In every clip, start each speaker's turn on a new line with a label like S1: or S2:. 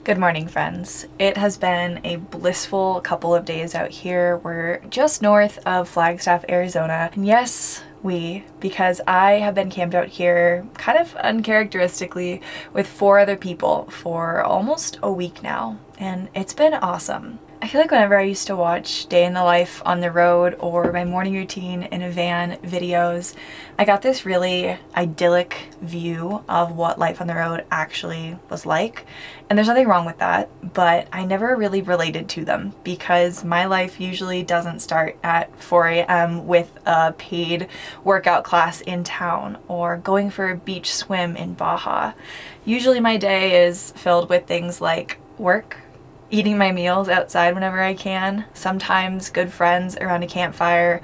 S1: Good morning, friends. It has been a blissful couple of days out here. We're just north of Flagstaff, Arizona. And yes, because I have been camped out here kind of uncharacteristically with 4 other people for almost a week now. And it's been awesome. I feel like whenever I used to watch day in the life on the road or my morning routine in a van videos, I got this really idyllic view of what life on the road actually was like. And there's nothing wrong with that, but I never really related to them because my life usually doesn't start at 4 a.m. with a paid workout class in town or going for a beach swim in Baja. Usually my day is filled with things like work, eating my meals outside whenever I can, sometimes good friends around a campfire,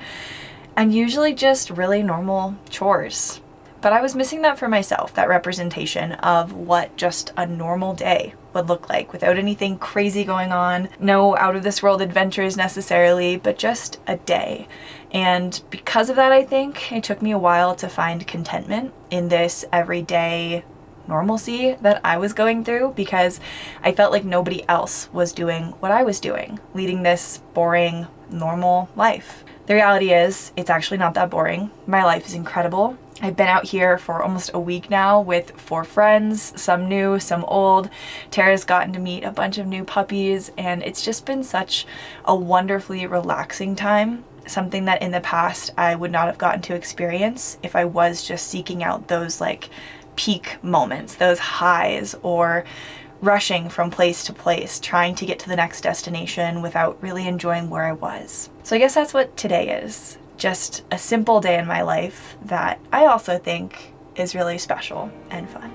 S1: and usually just really normal chores. But I was missing that for myself, that representation of what just a normal day would look like without anything crazy going on, no out of this world adventures necessarily, but just a day. And because of that, I think it took me a while to find contentment in this everyday normalcy that I was going through because I felt like nobody else was doing what I was doing, leading this boring, normal life. The reality is, it's actually not that boring. My life is incredible. I've been out here for almost a week now with 4 friends, some new, some old. Tara's gotten to meet a bunch of new puppies, and it's just been such a wonderfully relaxing time. Something that in the past I would not have gotten to experience if I was just seeking out those like peak moments, those highs, or rushing from place to place, trying to get to the next destination without really enjoying where I was. So I guess that's what today is. Just a simple day in my life that I also think is really special and fun.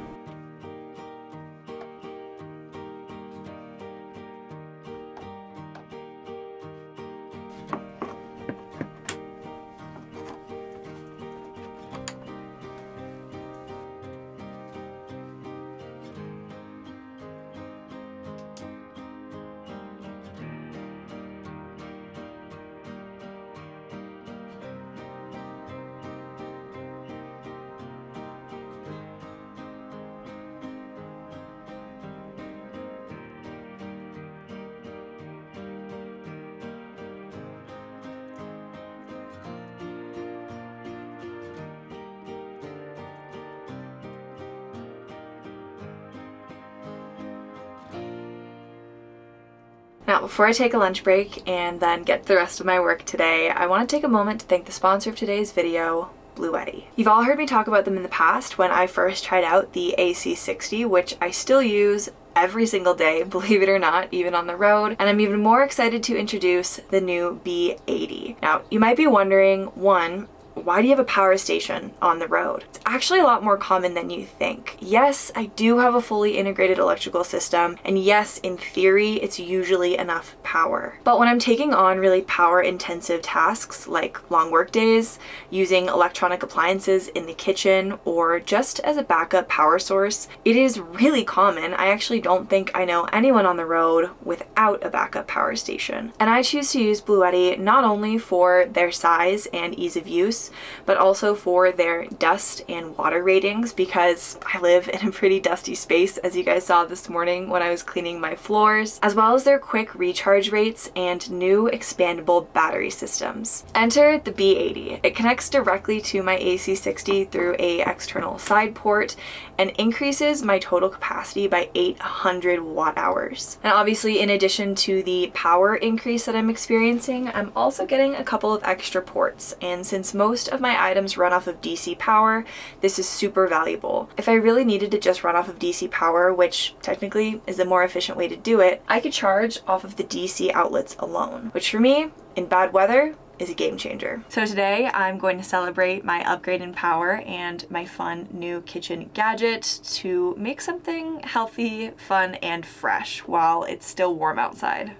S1: Now, before I take a lunch break and then get to the rest of my work today, I want to take a moment to thank the sponsor of today's video, Bluetti. You've all heard me talk about them in the past when I first tried out the AC60, which I still use every single day, believe it or not, even on the road, and I'm even more excited to introduce the new B80. Now, you might be wondering, one, why do you have a power station on the road? It's actually a lot more common than you think. Yes, I do have a fully integrated electrical system, and yes, in theory, it's usually enough power. But when I'm taking on really power-intensive tasks like long work days, using electronic appliances in the kitchen, or just as a backup power source, it is really common. I actually don't think I know anyone on the road without a backup power station. And I choose to use Bluetti not only for their size and ease of use, but also for their dust and water ratings because I live in a pretty dusty space, as you guys saw this morning when I was cleaning my floors, as well as their quick recharge rates and new expandable battery systems. Enter the B80. It connects directly to my AC60 through a external side port and increases my total capacity by 800 watt hours. And obviously, in addition to the power increase that I'm experiencing, I'm also getting a couple of extra ports, and since most of my items run off of DC power, this is super valuable. If I really needed to just run off of DC power, which technically is a more efficient way to do it, I could charge off of the DC outlets alone, which for me, in bad weather, is a game changer. So today I'm going to celebrate my upgrade in power and my fun new kitchen gadget to make something healthy, fun, and fresh while it's still warm outside.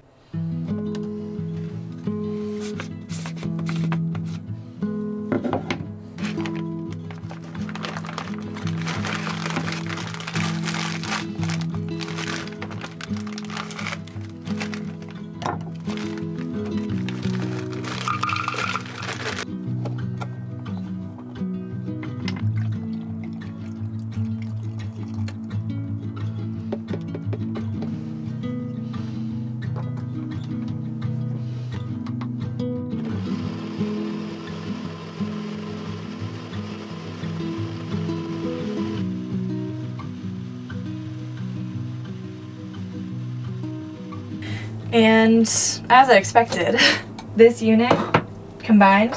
S1: And as I expected, this unit combined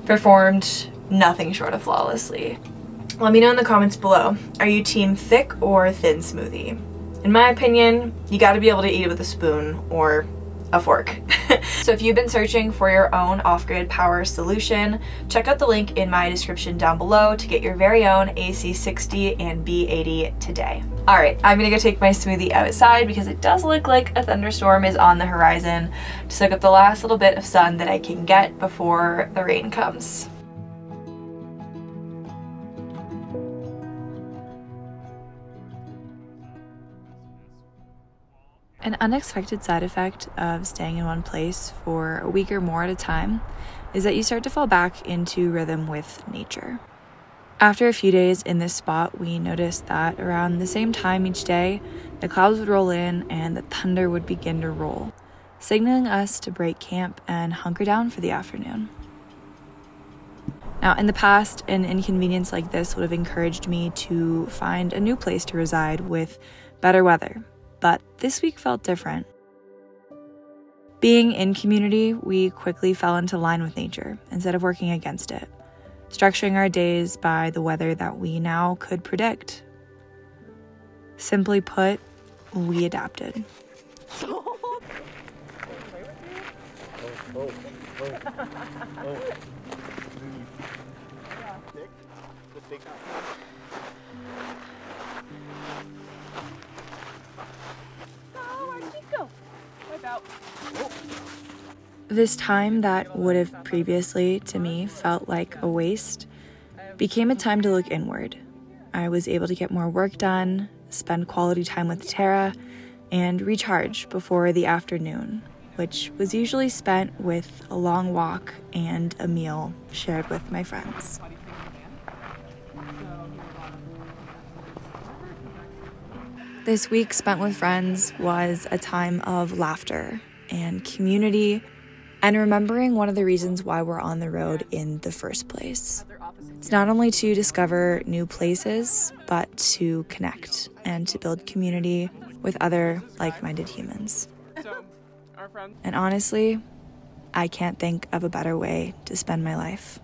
S1: performed nothing short of flawlessly. Let me know in the comments below, are you team thick or thin smoothie? In my opinion, you gotta be able to eat it with a spoon or a fork. So if you've been searching for your own off-grid power solution, check out the link in my description down below to get your very own AC60 and B80 today. All right, I'm gonna go take my smoothie outside because it does look like a thunderstorm is on the horizon to soak up the last little bit of sun that I can get before the rain comes. An unexpected side effect of staying in one place for a week or more at a time is that you start to fall back into rhythm with nature. After a few days in this spot, we noticed that around the same time each day, the clouds would roll in and the thunder would begin to roll, signaling us to break camp and hunker down for the afternoon. Now, in the past, an inconvenience like this would have encouraged me to find a new place to reside with better weather. But this week felt different. Being in community, we quickly fell into line with nature instead of working against it, structuring our days by the weather that we now could predict. Simply put, we adapted. This time that would have previously, to me, felt like a waste, became a time to look inward. I was able to get more work done, spend quality time with Tara, and recharge before the afternoon, which was usually spent with a long walk and a meal shared with my friends. This week spent with friends was a time of laughter and community, and remembering one of the reasons why we're on the road in the first place. It's not only to discover new places, but to connect and to build community with other like-minded humans. And honestly, I can't think of a better way to spend my life.